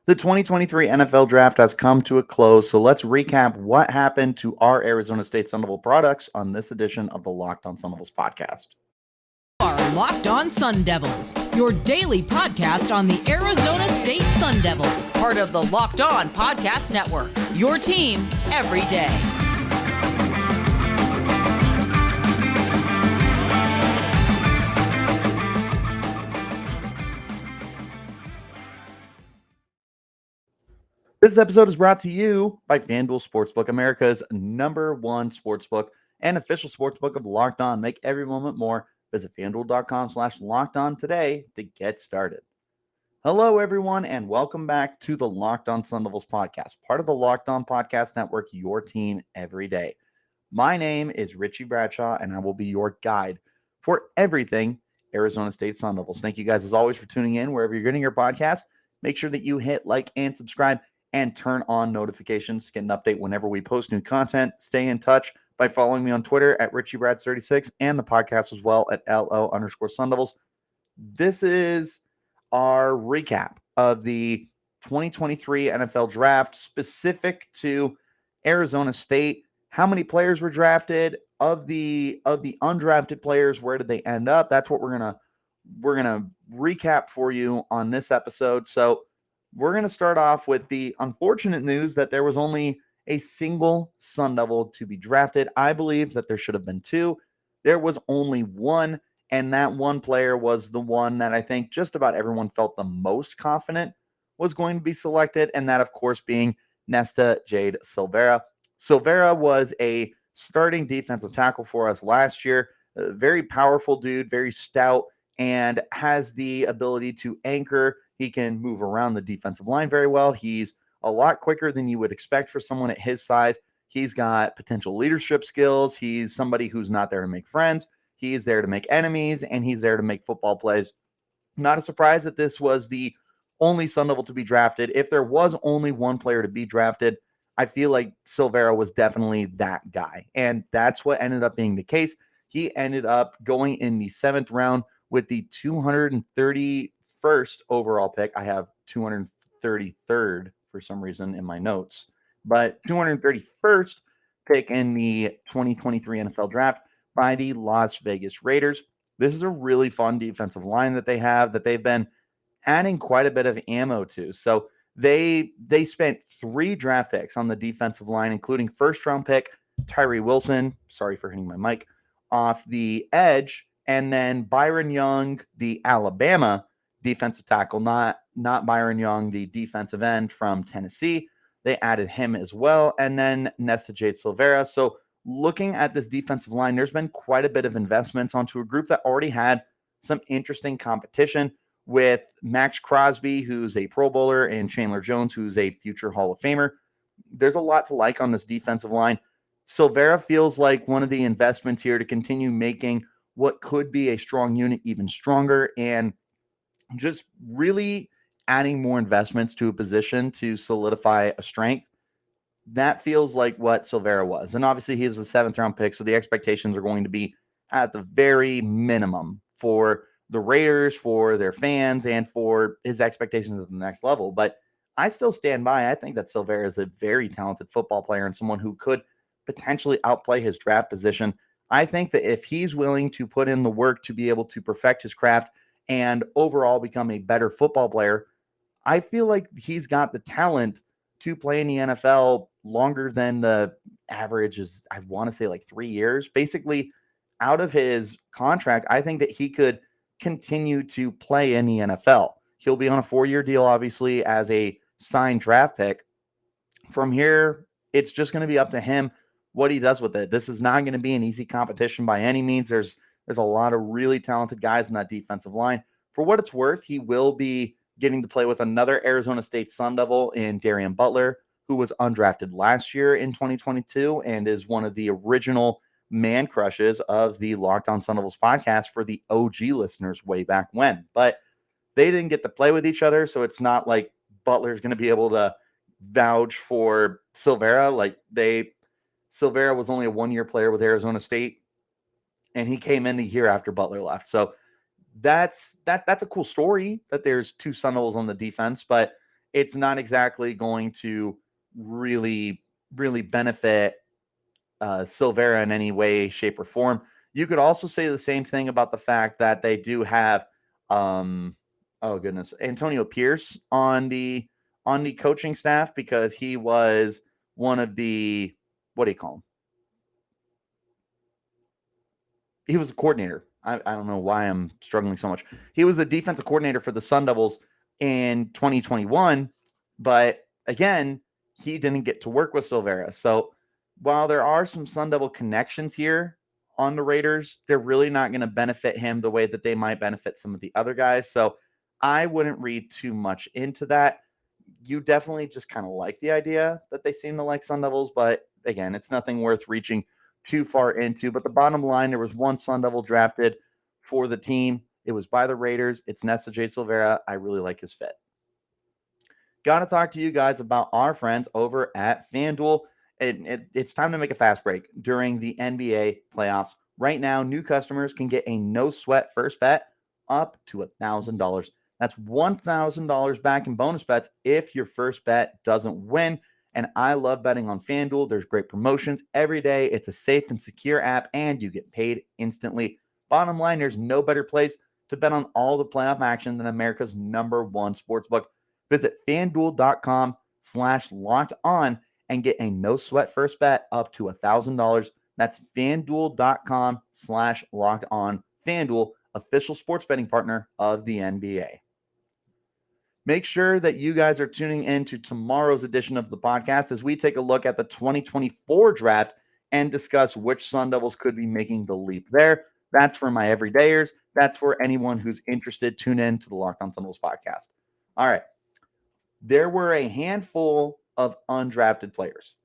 The 2023 NFL Draft has come to a close, so let's recap what happened to our Arizona State Sun Devil products on this edition of the Locked On Sun Devils podcast. Are Locked On Sun Devils, your daily podcast on the Arizona State Sun Devils, part of the Locked On Podcast Network, your team every day. This episode is brought to you by FanDuel Sportsbook, America's #1 sportsbook and official sportsbook of Locked On. Make every moment more. Visit FanDuel.com/LockedOn today to get started. Hello, everyone, and welcome back to the Locked On Sun Devils podcast, part of the Locked On Podcast Network, your team every day. My name is Richie Bradshaw, and I will be your guide for everything Arizona State Sun Devils. Thank you guys, as always, for tuning in wherever you're getting your podcast. Make sure that you hit like and subscribe and turn on notifications to get an update whenever we post new content. Stay in touch by following me on Twitter at RichieBrads36 and the podcast as well at LO_Sun Devils. This is our recap of the 2023 NFL Draft specific to Arizona State. How many players were drafted? Of the undrafted players, where did they end up? That's what we're gonna recap for you on this episode. So we're going to start off with the unfortunate news that there was only a single Sun Devil to be drafted. I believe that there should have been two. There was only one, and that one player was the one that I think just about everyone felt the most confident was going to be selected, and that, of course, being Nesta Jade Silvera. Silvera was a starting defensive tackle for us last year. A very powerful dude, very stout, and has the ability to anchor. He can move around the defensive line very well. He's a lot quicker than you would expect for someone at his size. He's got potential leadership skills. He's somebody who's not there to make friends. He's there to make enemies, and he's there to make football plays. Not a surprise that this was the only Sun Devil to be drafted. If there was only one player to be drafted, I feel like Silvera was definitely that guy. And that's what ended up being the case. He ended up going in the 7th round with the 231st overall pick. I have 233rd for some reason in my notes, but 231st pick in the 2023 NFL Draft by the Las Vegas Raiders. This is a really fun defensive line that they have, that they've been adding quite a bit of ammo to. So they spent 3 draft picks on the defensive line, including first-round pick Tyree Wilson, sorry for hitting my mic, off the edge, and then Byron Young, the Alabama defensive tackle, not Byron Young, the defensive end from Tennessee. They added him as well, and then Nesta Jade Silvera. So looking at this defensive line, there's been quite a bit of investments onto a group that already had some interesting competition with Max Crosby, who's a Pro Bowler, and Chandler Jones, who's a future Hall of Famer. There's a lot to like on this defensive line. Silvera feels like one of the investments here to continue making what could be a strong unit even stronger, and just really adding more investments to a position to solidify a strength. That feels like what Silvera was. And obviously he was a 7th round pick, so the expectations are going to be at the very minimum for the Raiders, for their fans, and for his expectations at the next level. But I still stand by. I think that Silvera is a very talented football player and someone who could potentially outplay his draft position. I think that if he's willing to put in the work to be able to perfect his craft and overall become a better football player, I feel like he's got the talent to play in the NFL longer than the average is, I want to say, like 3 years. Basically, out of his contract, I think that he could continue to play in the NFL. He'll be on a 4-year deal, obviously, as a signed draft pick. From here, it's just going to be up to him what he does with it. This is not going to be an easy competition by any means. There's a lot of really talented guys in that defensive line. For what it's worth, he will be getting to play with another Arizona State Sun Devil in Darian Butler, who was undrafted last year in 2022 and is one of the original man crushes of the Locked On Sun Devils podcast for the OG listeners way back when. But they didn't get to play with each other, so it's not like Butler's going to be able to vouch for Silvera. Silvera was only a 1-year player with Arizona State, and he came in the year after Butler left. So that's a cool story that there's 2 Sun Devils on the defense, but it's not exactly going to really, really benefit Silvera in any way, shape, or form. You could also say the same thing about the fact that they do have, Antonio Pierce on the coaching staff, because he was one of the, what do you call him? He was a coordinator. I don't know why I'm struggling so much. He was the defensive coordinator for the Sun Devils in 2021, but again, he didn't get to work with Silvera. So while there are some Sun Devil connections here on the Raiders, they're really not going to benefit him the way that they might benefit some of the other guys. So I wouldn't read too much into that. You definitely just kind of like the idea that they seem to like Sun Devils, but again, it's nothing worth reaching too far into. But the bottom line, there was one Sun Devil drafted for the team. It was by the Raiders. It's Nesta Jade Silvera. I really like his fit. Got to talk to you guys about our friends over at FanDuel. It's time to make a fast break during the NBA playoffs. Right now, new customers can get a no-sweat first bet up to $1,000. That's $1,000 back in bonus bets if your first bet doesn't win. And I love betting on FanDuel. There's great promotions every day. It's a safe and secure app, and you get paid instantly. Bottom line, there's no better place to bet on all the playoff action than America's #1 sportsbook. Visit FanDuel.com/locked-on and get a no-sweat first bet up to $1,000. That's FanDuel.com/locked-on. FanDuel, official sports betting partner of the NBA. Make sure that you guys are tuning in to tomorrow's edition of the podcast as we take a look at the 2024 draft and discuss which Sun Devils could be making the leap there. That's for my everydayers. That's for anyone who's interested. Tune in to the Locked On Sun Devils podcast. All right. There were a handful of undrafted players,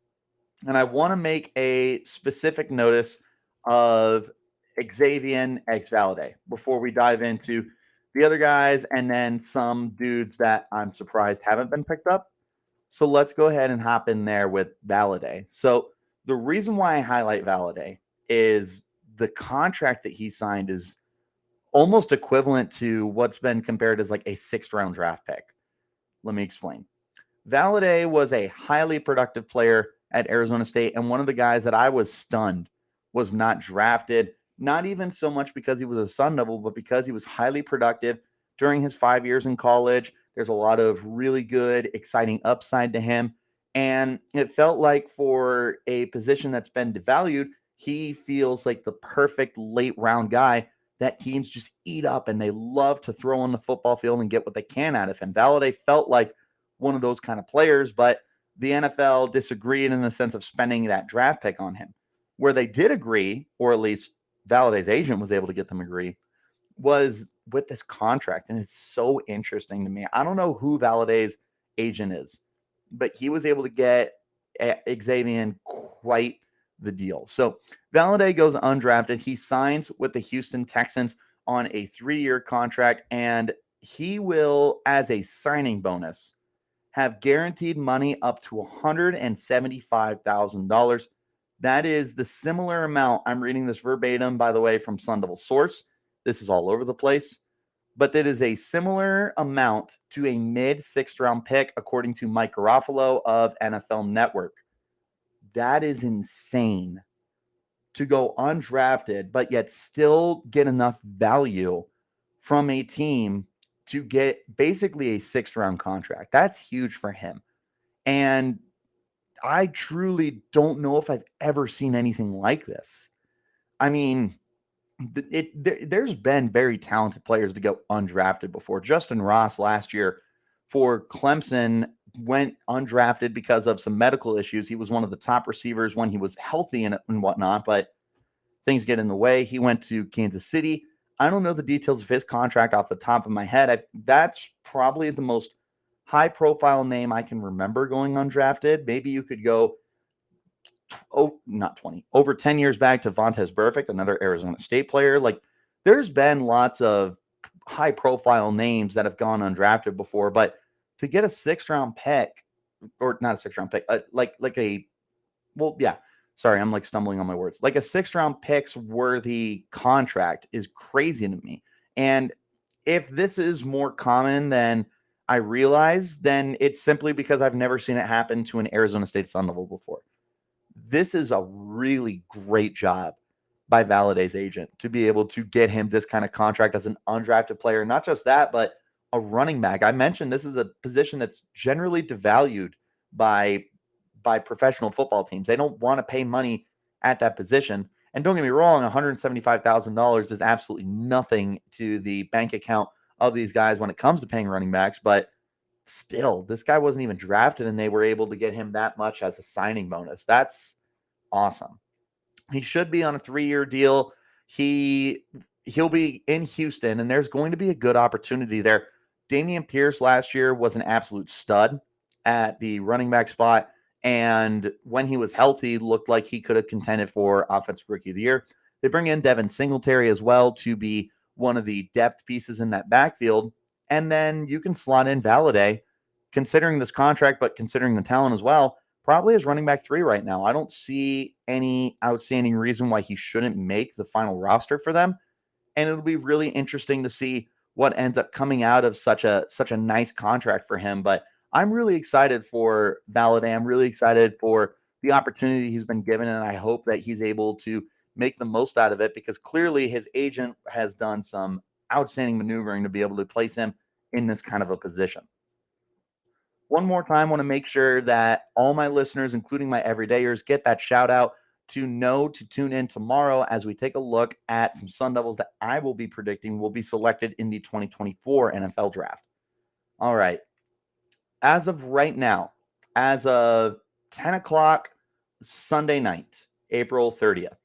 and I want to make a specific notice of Xavier X Valladay before we dive into the other guys and then some dudes that I'm surprised haven't been picked up. So let's go ahead and hop in there with Valladay. So the reason why I highlight Valladay is the contract that he signed is almost equivalent to what's been compared as like a 6th-round draft pick. Let me explain. Valladay was a highly productive player at Arizona State, and one of the guys that I was stunned was not drafted, not even so much because he was a Sun Devil, but because he was highly productive during his 5 years in college. There's a lot of really good, exciting upside to him, and it felt like for a position that's been devalued, he feels like the perfect late-round guy that teams just eat up, and they love to throw on the football field and get what they can out of him. Valladay felt like one of those kind of players, but the NFL disagreed in the sense of spending that draft pick on him. Where they did agree, or at least Valladay's agent was able to get them agree, was with this contract. And it's so interesting to me. I don't know who Valladay's agent is, but he was able to get Xavier quite the deal. So Valladay goes undrafted. He signs with the Houston Texans on a 3-year contract, and he will, as a signing bonus, have guaranteed money up to $175,000. That is the similar amount. I'm reading this verbatim, by the way, from Sun Devil Source. This is all over the place. But that is a similar amount to a mid-6th-round pick, according to Mike Garofalo of NFL Network. That is insane to go undrafted, but yet still get enough value from a team to get basically a 6th-round contract. That's huge for him. And I truly don't know if I've ever seen anything like this. I mean, there's been very talented players to go undrafted before. Justin Ross last year for Clemson went undrafted because of some medical issues. He was one of the top receivers when he was healthy and whatnot, but things get in the way. He went to Kansas City. I don't know the details of his contract off the top of my head. That's probably the most high-profile name I can remember going undrafted. Maybe you could go, over 10 years back to Vontaze Burfict, another Arizona State player. Like, there's been lots of high-profile names that have gone undrafted before, but to get a 6th-round pick, or not a 6th-round pick, sorry, I'm like stumbling on my words. Like a 6th-round picks worthy contract is crazy to me. And if this is more common than I realize, then it's simply because I've never seen it happen to an Arizona State Sun Devil before. This is a really great job by Valladay's agent to be able to get him this kind of contract as an undrafted player. Not just that, but a running back. I mentioned this is a position that's generally devalued by professional football teams. They don't want to pay money at that position. And don't get me wrong, $175,000 is absolutely nothing to the bank account of these guys when it comes to paying running backs. But still, this guy wasn't even drafted, and they were able to get him that much as a signing bonus. That's awesome. He should be on a 3-year deal. He'll be in Houston, and there's going to be a good opportunity there. Dameon Pierce last year was an absolute stud at the running back spot, and when he was healthy, looked like he could have contended for Offensive Rookie of the Year. They bring in Devin Singletary as well to be one of the depth pieces in that backfield, and then you can slot in Valladay, considering this contract, but considering the talent as well, probably as running back 3 right now. I don't see any outstanding reason why he shouldn't make the final roster for them. And it'll be really interesting to see what ends up coming out of such a nice contract for him. But I'm really excited for Valladay. I'm really excited for the opportunity he's been given, and I hope that he's able to make the most out of it, because clearly his agent has done some outstanding maneuvering to be able to place him in this kind of a position. One more time, I want to make sure that all my listeners, including my everydayers, get that shout out to know to tune in tomorrow as we take a look at some Sun Devils that I will be predicting will be selected in the 2024 NFL Draft. All right. As of right now, as of 10 o'clock Sunday night, April 30th,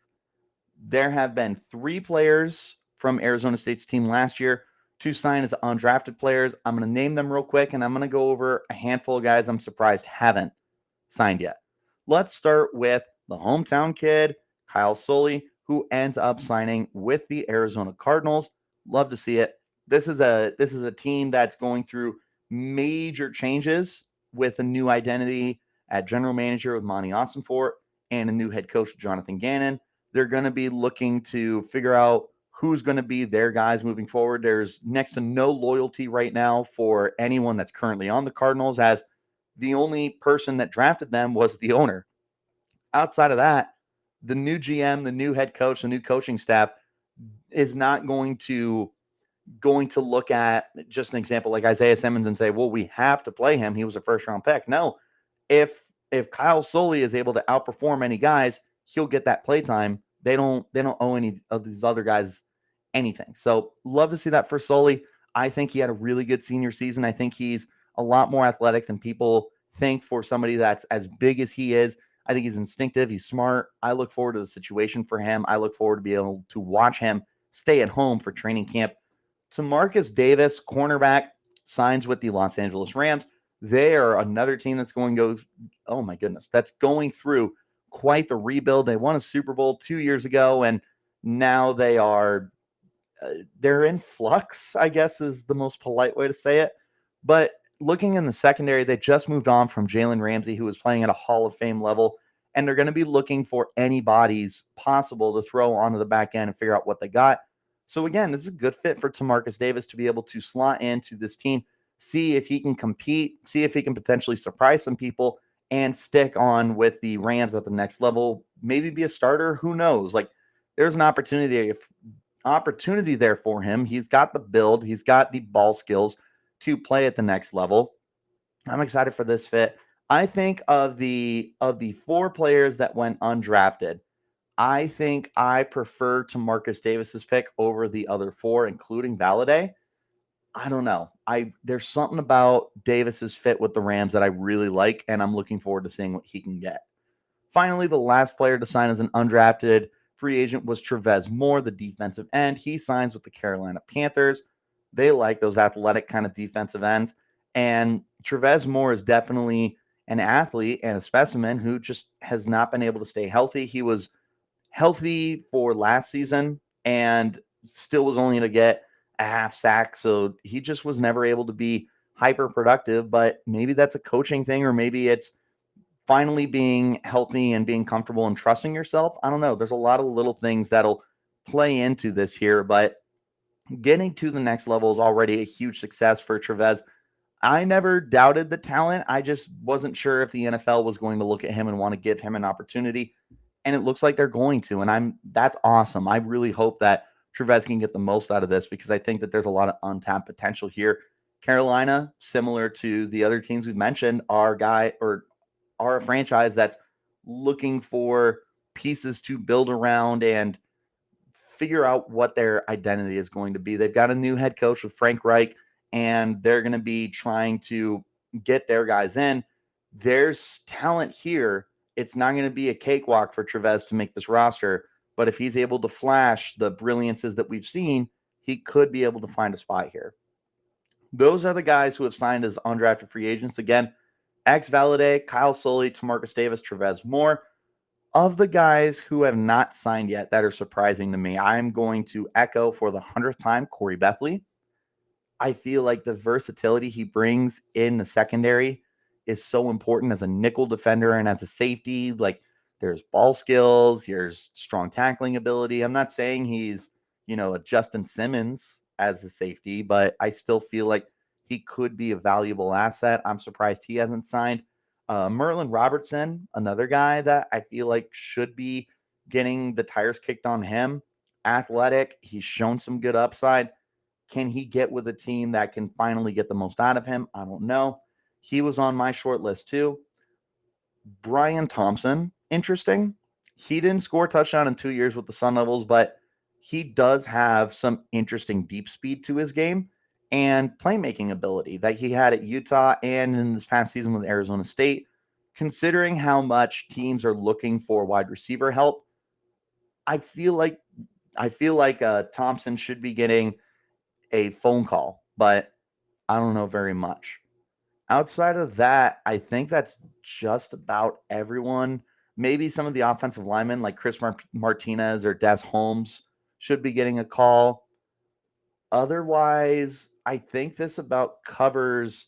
there have been 3 players from Arizona State's team last year to sign as undrafted players. I'm going to name them real quick, and I'm going to go over a handful of guys I'm surprised haven't signed yet. Let's start with the hometown kid, Kyle Soelle, who ends up signing with the Arizona Cardinals. Love to see it. This is a team that's going through major changes with a new identity at general manager with Monty Ossenfort and a new head coach, Jonathan Gannon. They're going to be looking to figure out who's going to be their guys moving forward. There's next to no loyalty right now for anyone that's currently on the Cardinals, as the only person that drafted them was the owner. Outside of that, the new GM, the new head coach, the new coaching staff is not going to look at just an example like Isaiah Simmons and say, well, we have to play him. He was a first-round pick. No, if Kyle Soelle is able to outperform any guys, he'll get that play time. They don't owe any of these other guys anything. So love to see that for Soelle. I think he had a really good senior season. I think he's a lot more athletic than people think for somebody that's as big as he is. I think he's instinctive. He's smart. I look forward to the situation for him. I look forward to being able to watch him stay at home for training camp. Timarcus Davis, cornerback, signs with the Los Angeles Rams. They are another team that's going through quite the rebuild. They won a Super Bowl 2 years ago, and now they're in flux, I guess is the most polite way to say it. But looking in the secondary, they just moved on from Jalen Ramsey, who was playing at a Hall of Fame level, and they're going to be looking for any bodies possible to throw onto the back end and figure out what they got. So again, this is a good fit for Timarcus Davis to be able to slot into this team, see if he can compete, see if he can potentially surprise some people, and stick on with the Rams at the next level, maybe be a starter. Who knows? Like, there's an opportunity there for him. He's got the build, he's got the ball skills to play at the next level. I'm excited for this fit. I think of the 4 players that went undrafted, I think I prefer Timarcus Davis's pick over the other 4, including Valladay. I don't know. There's something about Davis's fit with the Rams that I really like, and I'm looking forward to seeing what he can get. Finally, the last player to sign as an undrafted free agent was Travez Moore, the defensive end. He signs with the Carolina Panthers. They like those athletic kind of defensive ends, and Travez Moore is definitely an athlete and a specimen who just has not been able to stay healthy. He was healthy for last season and still was only to get a half sack. So he just was never able to be hyper productive, but maybe that's a coaching thing, or maybe it's finally being healthy and being comfortable and trusting yourself. I don't know. There's a lot of little things that'll play into this here, but getting to the next level is already a huge success for Travez. I never doubted the talent. I just wasn't sure if the NFL was going to look at him and want to give him an opportunity. And it looks like they're going to. And that's awesome. I really hope that Travez can get the most out of this because I think that there's a lot of untapped potential here. Carolina, similar to the other teams we've mentioned, are a franchise that's looking for pieces to build around and figure out what their identity is going to be. They've got a new head coach with Frank Reich, and they're going to be trying to get their guys in. There's talent here. It's not going to be a cakewalk for Travez to make this roster, but if he's able to flash the brilliances that we've seen, he could be able to find a spot here. Those are the guys who have signed as undrafted free agents. Again, X Valladay, Kyle Soelle, Timarcus Davis, Travez Moore. Of the guys who have not signed yet that are surprising to me, I'm going to echo for the 100th time Corey Bethley. I feel like the versatility he brings in the secondary is so important as a nickel defender and as a safety. Like, there's ball skills, there's strong tackling ability. I'm not saying he's, a Justin Simmons as a safety, but I still feel like he could be a valuable asset. I'm surprised he hasn't signed. Merlin Robertson, another guy that I feel like should be getting the tires kicked on him. Athletic, he's shown some good upside. Can he get with a team that can finally get the most out of him? I don't know. He was on my short list too. Brian Thompson, interesting. He didn't score a touchdown in 2 years with the Sun Devils, but he does have some interesting deep speed to his game and playmaking ability that he had at Utah and in this past season with Arizona State. Considering how much teams are looking for wide receiver help, I feel like Thompson should be getting a phone call, but I don't know very much. Outside of that, I think that's just about everyone. Maybe some of the offensive linemen like Chris Martinez or Des Holmes should be getting a call. Otherwise, I think this about covers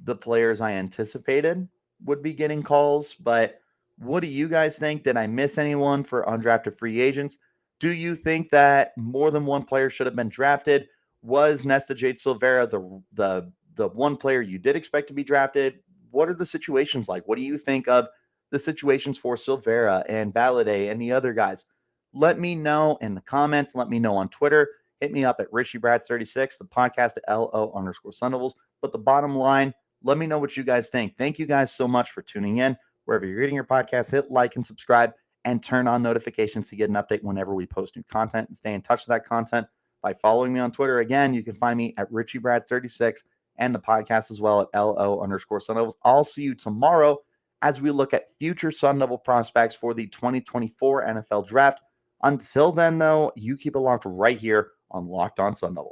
the players I anticipated would be getting calls. But what do you guys think? Did I miss anyone for undrafted free agents? Do you think that more than one player should have been drafted? Was Nesta Jade Silvera the one player you did expect to be drafted? What are the situations like? What do you think of the situations for Silvera and Valladay and the other guys? Let me know in the comments. Let me know on Twitter. Hit me up at Richie Bradshaw 36, the podcast at LO_Sun Devils. But the bottom line, let me know what you guys think. Thank you guys so much for tuning in. Wherever you're getting your podcast, hit like and subscribe and turn on notifications to get an update whenever we post new content, and stay in touch with that content by following me on Twitter. Again, you can find me at Richie Bradshaw 36 and the podcast as well at LO_Sun Devils. I'll see you tomorrow as we look at future Sun Devil prospects for the 2024 NFL Draft. Until then, though, you keep it locked right here on Locked On Sun Devils.